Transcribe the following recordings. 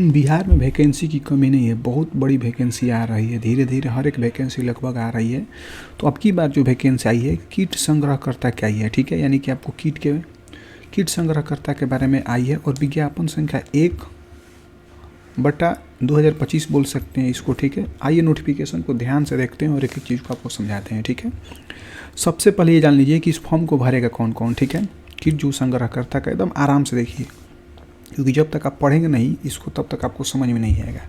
बिहार में वैकेंसी की कमी नहीं है, बहुत बड़ी वैकेंसी आ रही है, धीरे धीरे हर एक वैकेंसी लगभग आ रही है। तो अब की बार जो वैकेंसी आई है किट संग्रहकर्ता की आई है, ठीक है, यानी कि आपको किट संग्रहकर्ता के बारे में आई है और विज्ञापन संख्या 1/2025 बोल सकते हैं इसको, ठीक है। आइए नोटिफिकेशन को ध्यान से देखते हैं और एक एक चीज़ को आपको समझाते हैं, ठीक है। सबसे पहले ये जान लीजिए कि इस फॉर्म को भरेगा कौन कौन, ठीक है। किट जो संग्रहकर्ता का एकदम आराम से देखिए, क्योंकि जब तक आप पढ़ेंगे नहीं इसको तब तक आपको समझ में नहीं आएगा।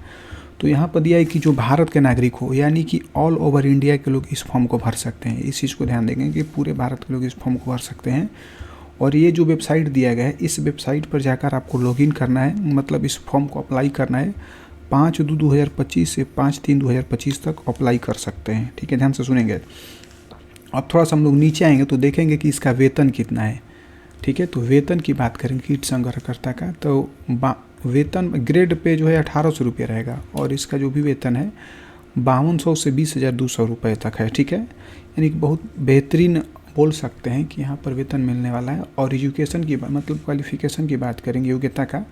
तो यहाँ पर दिया है कि जो भारत के नागरिक हो, यानी कि ऑल ओवर इंडिया के लोग इस फॉर्म को भर सकते हैं। इस चीज़ को ध्यान देंगे कि पूरे भारत के लोग इस फॉर्म को भर सकते हैं। और ये जो वेबसाइट दिया गया है, इस वेबसाइट पर जाकर आपको लॉगिन करना है, मतलब इस फॉर्म को अप्लाई करना है। 5/2/2025 से 5/3/2025 तक अप्लाई कर सकते हैं, ठीक है, ध्यान से सुनेंगे। अब थोड़ा सा हम लोग नीचे आएंगे तो देखेंगे कि इसका वेतन कितना है, ठीक है। तो वेतन की बात करेंगे किट संग्रहकर्ता का, तो वेतन ग्रेड पे जो है 1800 रुपये रहेगा और इसका जो भी वेतन है 5200 से 20,200 रुपये तक है, ठीक है। यानी कि बहुत बेहतरीन बोल सकते हैं कि यहाँ पर वेतन मिलने वाला है। और एजुकेशन की बात, मतलब क्वालिफिकेशन की बात करेंगे योग्यता का,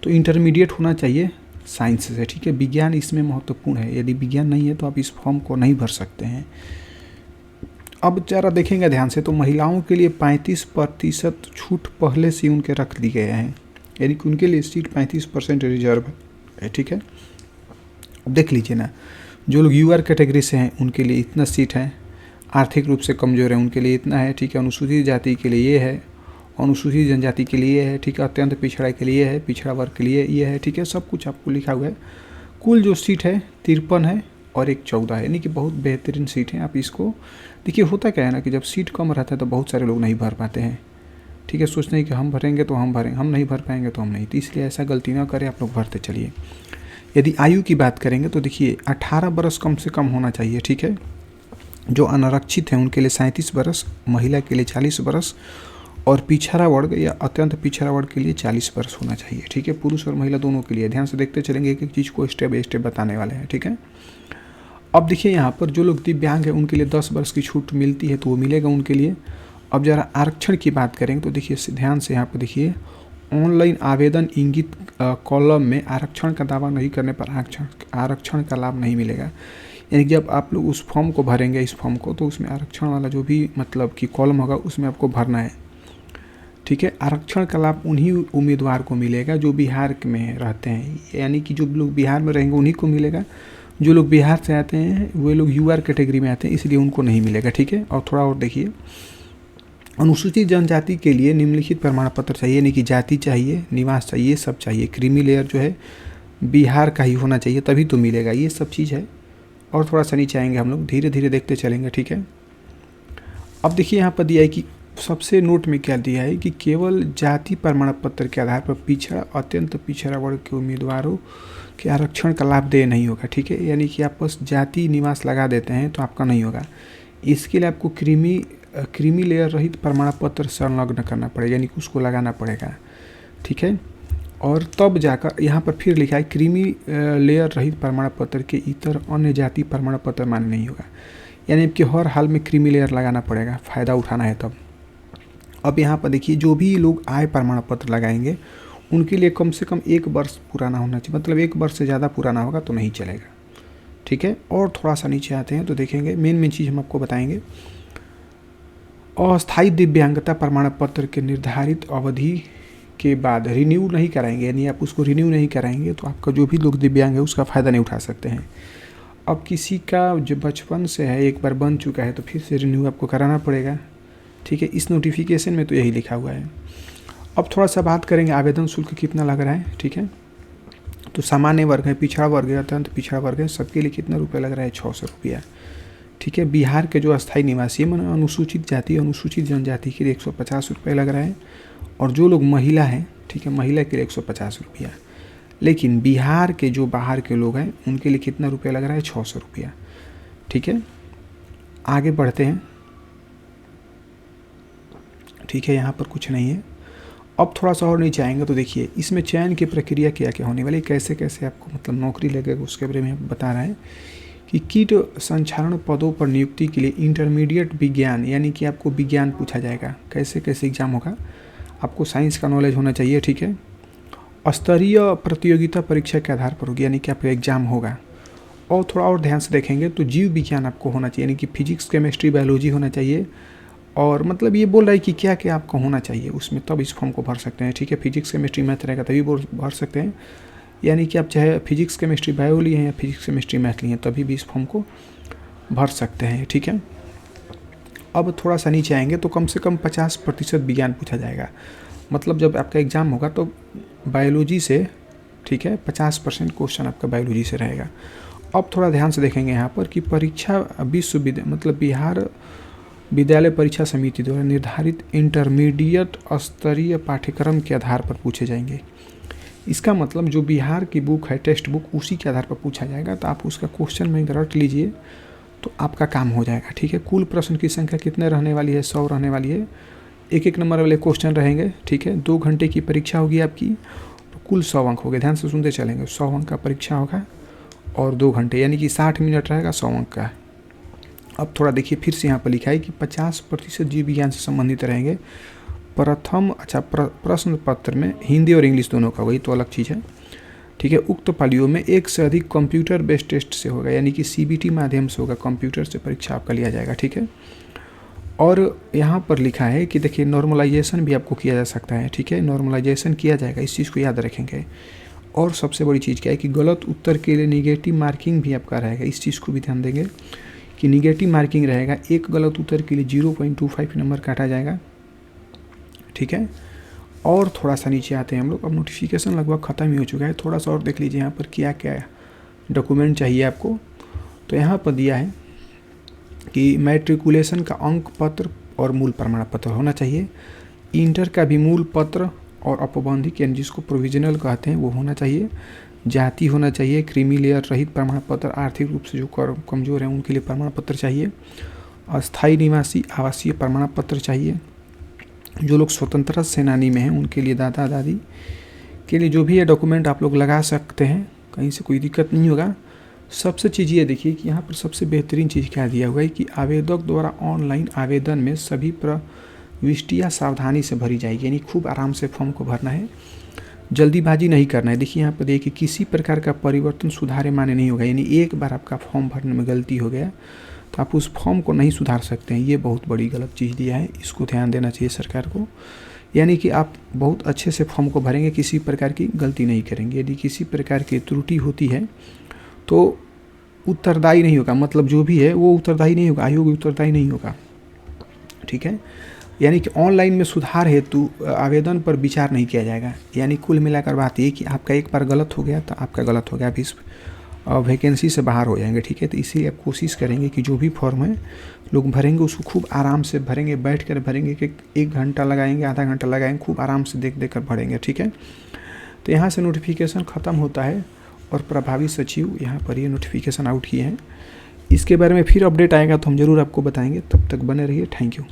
तो इंटरमीडिएट होना चाहिए साइंस से, ठीक है। विज्ञान इसमें महत्वपूर्ण है, यदि विज्ञान नहीं है तो आप इस फॉर्म को नहीं भर सकते हैं। अब जरा देखेंगे ध्यान से, तो महिलाओं के लिए 35% छूट पहले से उनके रख दी गए हैं, यानी कि उनके लिए सीट 35% रिजर्व है, ठीक है। अब देख लीजिए ना, जो लोग यूआर कैटेगरी से हैं उनके लिए इतना सीट है, आर्थिक रूप से कमज़ोर है उनके लिए इतना है, ठीक है। अनुसूचित जाति के लिए ये है, अनुसूचित जनजाति के लिए ये है, ठीक है। अत्यंत पिछड़ा के लिए है, पिछड़ा वर्ग के लिए ये है, ठीक है। सब कुछ आपको लिखा हुआ है। कुल जो सीट है 53 है और एक 14 है, यानी कि बहुत बेहतरीन सीट है। आप इसको देखिए, होता क्या है ना कि जब सीट कम रहता है तो बहुत सारे लोग नहीं भर पाते हैं, ठीक है। सोचते हैं कि हम भरेंगे तो हम भरेंगे, हम नहीं भर पाएंगे तो हम नहीं, तो इसलिए ऐसा गलती ना करें, आप लोग भरते चलिए। यदि आयु की बात करेंगे तो देखिए 18 वर्ष कम से कम होना चाहिए, ठीक है। जो अनारक्षित हैं उनके लिए 37 वर्ष, महिला के लिए 40 वर्ष और पिछड़ा वर्ग या अत्यंत पिछड़ा वर्ग के लिए 40 वर्ष होना चाहिए, ठीक है। पुरुष और महिला दोनों के लिए। ध्यान से देखते चलेंगे, एक एक चीज़ को स्टेप बाय स्टेप बताने वाले हैं, ठीक है। अब देखिए यहाँ पर जो लोग दिव्यांग हैं उनके लिए 10 वर्ष की छूट मिलती है, तो वो मिलेगा उनके लिए। अब जरा आरक्षण की बात करेंगे तो देखिए ध्यान से यहाँ पर देखिए, ऑनलाइन आवेदन इंगित कॉलम में आरक्षण का दावा नहीं करने पर आरक्षण का लाभ नहीं मिलेगा। यानी जब आप लोग उस फॉर्म को भरेंगे, इस फॉर्म को, तो उसमें आरक्षण वाला जो भी मतलब कि कॉलम होगा उसमें आपको भरना है, ठीक है। आरक्षण का लाभ उन्हीं उम्मीदवार को मिलेगा जो बिहार में रहते हैं, यानी कि जो लोग बिहार में रहेंगे उन्हीं को मिलेगा। जो लोग बिहार से आते हैं वे लोग यूआर कैटेगरी में आते हैं, इसलिए उनको नहीं मिलेगा, ठीक है। और थोड़ा और देखिए, अनुसूचित जनजाति के लिए निम्नलिखित प्रमाण पत्र चाहिए, यानी कि जाति चाहिए, निवास चाहिए, सब चाहिए। क्रीमी लेयर जो है बिहार का ही होना चाहिए तभी तो मिलेगा, ये सब चीज़ है। और थोड़ा सा नीचे आएंगे, हम लोग धीरे धीरे देखते चलेंगे, ठीक है। अब देखिए यहाँ पर दिया है कि सबसे नोट में क्या दिया है कि केवल जाति प्रमाण पत्र के आधार पर पिछड़ा अत्यंत पिछड़ा वर्ग के उम्मीदवारों के आरक्षण का लाभ देय नहीं होगा, ठीक है। यानी कि आप बस जाति निवास लगा देते हैं तो आपका नहीं होगा। इसके लिए आपको क्रीमी लेयर रहित प्रमाण पत्र संलग्न करना पड़ेगा, यानी कि उसको लगाना पड़ेगा, ठीक है। और तब जाकर यहाँ पर फिर लिखा है क्रीमी लेयर रहित प्रमाण पत्र के इतर अन्य जाति प्रमाण पत्र मान्य नहीं होगा, यानी कि हर हाल में क्रीमी लेयर लगाना पड़ेगा, फ़ायदा उठाना है तब। अब यहाँ पर देखिए, जो भी लोग आय प्रमाण पत्र लगाएंगे उनके लिए कम से कम 1 वर्ष पुराना होना चाहिए, मतलब 1 वर्ष से ज़्यादा पुराना होगा तो नहीं चलेगा, ठीक है। और थोड़ा सा नीचे आते हैं तो देखेंगे, मेन चीज़ हम आपको बताएंगे। अस्थायी दिव्यांगता प्रमाण पत्र के निर्धारित अवधि के बाद रिन्यू नहीं कराएंगे, यानी आप उसको रिन्यू नहीं कराएंगे तो आपका जो भी लोग दिव्यांग है उसका फ़ायदा नहीं उठा सकते हैं। अब किसी का जो बचपन से है, एक बार बन चुका है तो फिर से रिन्यू आपको कराना पड़ेगा, ठीक है। इस नोटिफिकेशन में तो यही लिखा हुआ है। अब थोड़ा सा बात करेंगे आवेदन शुल्क कितना लग रहा है, ठीक है। तो सामान्य वर्ग है, पिछड़ा वर्ग है, अत्यंत पिछड़ा वर्ग है, सबके लिए कितना रुपये लग रहा है, 600 रुपया, ठीक है। बिहार के जो अस्थायी निवासी है, माना अनुसूचित जाति अनुसूचित जनजाति के लिए 150 रुपये लग रहा है। और जो लोग महिला हैं, ठीक है, महिला के लिए 150 रुपया। लेकिन बिहार के जो बाहर के लोग हैं उनके लिए कितना रुपया लग रहा है, 600 रुपया, ठीक है। आगे बढ़ते हैं, ठीक है, यहाँ पर कुछ नहीं है। अब थोड़ा सा और नीचे आएंगे तो देखिए, इसमें चयन की प्रक्रिया क्या क्या होने वाली, कैसे कैसे आपको मतलब नौकरी लगेगा उसके बारे में बता रहा है कि कीट संचारण पदों पर नियुक्ति के लिए इंटरमीडिएट विज्ञान, यानी कि आपको विज्ञान पूछा जाएगा, कैसे कैसे एग्जाम होगा, आपको साइंस का नॉलेज होना चाहिए, ठीक है। स्तरीय प्रतियोगिता परीक्षा के आधार पर होगी, यानी कि आपका एग्ज़ाम होगा। और थोड़ा और ध्यान से देखेंगे तो जीव विज्ञान आपको होना चाहिए, यानी कि फिजिक्स केमिस्ट्री बायोलॉजी होना चाहिए। और मतलब ये बोल रहा है कि क्या क्या आपको होना चाहिए उसमें, तब इस फॉर्म को भर सकते हैं, ठीक है। फिजिक्स केमिस्ट्री मैथ रहेगा तभी भर सकते हैं, यानी कि आप चाहे फिजिक्स केमिस्ट्री बायो लिए हैं या फिजिक्स केमिस्ट्री मैथ लिए हैं तभी भी इस फॉर्म को भर सकते हैं, ठीक है। अब थोड़ा सा नीचे आएंगे तो कम से कम 50% विज्ञान पूछा जाएगा, मतलब जब आपका एग्ज़ाम होगा तो बायोलॉजी से, ठीक है, 50% क्वेश्चन आपका बायोलॉजी से रहेगा। अब थोड़ा ध्यान से देखेंगे यहाँ पर कि परीक्षा मतलब बिहार विद्यालय परीक्षा समिति द्वारा निर्धारित इंटरमीडिएट स्तरीय पाठ्यक्रम के आधार पर पूछे जाएंगे। इसका मतलब जो बिहार की बुक है टेक्स्ट बुक, उसी के आधार पर पूछा जाएगा। तो आप उसका क्वेश्चन में रट लीजिए तो आपका काम हो जाएगा, ठीक है। कुल प्रश्न की संख्या कितने रहने वाली है, 100 रहने वाली है। एक नंबर वाले क्वेश्चन रहेंगे, ठीक है। 2 घंटे की परीक्षा होगी आपकी, तो कुल 100 अंक हो गए। ध्यान से सुनते चलेंगे, 100 अंक का परीक्षा होगा और 2 घंटे, यानी कि 60 मिनट रहेगा 100 अंक का। अब थोड़ा देखिए फिर से यहाँ पर लिखा है कि 50% जीव विज्ञान से संबंधित रहेंगे। प्रश्न पत्र में हिंदी और इंग्लिश दोनों का होगा, तो अलग चीज़ है, ठीक है। उक्त पालियों में एक से अधिक कंप्यूटर बेस्ड टेस्ट से होगा, यानी कि CBT माध्यम से होगा, कंप्यूटर से परीक्षा आपका लिया जाएगा, ठीक है। और यहाँ पर लिखा है कि देखिए नॉर्मलाइजेशन भी आपको किया जा सकता है, ठीक है। नॉर्मलाइजेशन किया जाएगा, इस चीज़ को याद रखेंगे। और सबसे बड़ी चीज़ क्या है कि गलत उत्तर के लिए निगेटिव मार्किंग भी आपका रहेगा, इस चीज़ को भी ध्यान देंगे कि निगेटिव मार्किंग रहेगा। एक गलत उत्तर के लिए 0.25 नंबर काटा जाएगा, ठीक है। और थोड़ा सा नीचे आते हैं हम लोग, अब नोटिफिकेशन लगभग ख़त्म ही हो चुका है। थोड़ा सा और देख लीजिए यहाँ पर क्या क्या डॉक्यूमेंट चाहिए आपको। तो यहाँ पर दिया है कि मैट्रिकुलेशन का अंक पत्र और मूल प्रमाण पत्र होना चाहिए। इंटर का भी मूल पत्र और औपबंधिक, यानी जिसको प्रोविजनल कहते हैं, वो होना चाहिए। जाति होना चाहिए, क्रीमी लेयर रहित प्रमाण पत्र, आर्थिक रूप से जो कमज़ोर हैं उनके लिए प्रमाण पत्र चाहिए। अस्थायी निवासी आवासीय प्रमाण पत्र चाहिए। जो लोग स्वतंत्रता सेनानी में हैं उनके लिए दादा दादी के लिए जो भी है डॉक्यूमेंट आप लोग लगा सकते हैं, कहीं से कोई दिक्कत नहीं होगा। सबसे चीज़ ये देखिए कि यहाँ पर सबसे बेहतरीन चीज़ क्या दिया हुआ है कि आवेदक द्वारा ऑनलाइन आवेदन में सभी प्रविष्टियाँ सावधानी से भरी जाएगी, यानी खूब आराम से फॉर्म को भरना है, जल्दीबाजी नहीं करना है। देखिए यहाँ पर देखिए किसी प्रकार का परिवर्तन सुधारे माने नहीं होगा, यानी एक बार आपका फॉर्म भरने में गलती हो गया तो आप उस फॉर्म को नहीं सुधार सकते हैं। ये बहुत बड़ी गलत चीज़ दिया है, इसको ध्यान देना चाहिए सरकार को। यानी कि आप बहुत अच्छे से फॉर्म को भरेंगे, किसी प्रकार की गलती नहीं करेंगे। यदि किसी प्रकार की त्रुटि होती है तो उत्तरदायी नहीं होगा, मतलब जो भी है वो उत्तरदायी नहीं होगा, आयोग उत्तरदायी नहीं होगा, ठीक है। यानी कि ऑनलाइन में सुधार हेतु आवेदन पर विचार नहीं किया जाएगा। यानी कुल मिलाकर बात ये कि आपका एक बार गलत हो गया तो आपका गलत हो गया, आप इस वैकेंसी से बाहर हो जाएंगे, ठीक है। तो इसीलिए आप कोशिश करेंगे कि जो भी फॉर्म है लोग भरेंगे उसको खूब आराम से भरेंगे, बैठ कर भरेंगे, कि 1 घंटा लगाएंगे, आधा घंटा लगाएंगे, खूब आराम से देख कर भरेंगे, ठीक है। तो यहाँ से नोटिफिकेशन ख़त्म होता है और प्रभावी सचिव यहाँ पर ये नोटिफिकेशन आउट किए हैं। इसके बारे में फिर अपडेट आएगा तो हम ज़रूर आपको बताएंगे। तब तक बने रहिए, थैंक यू।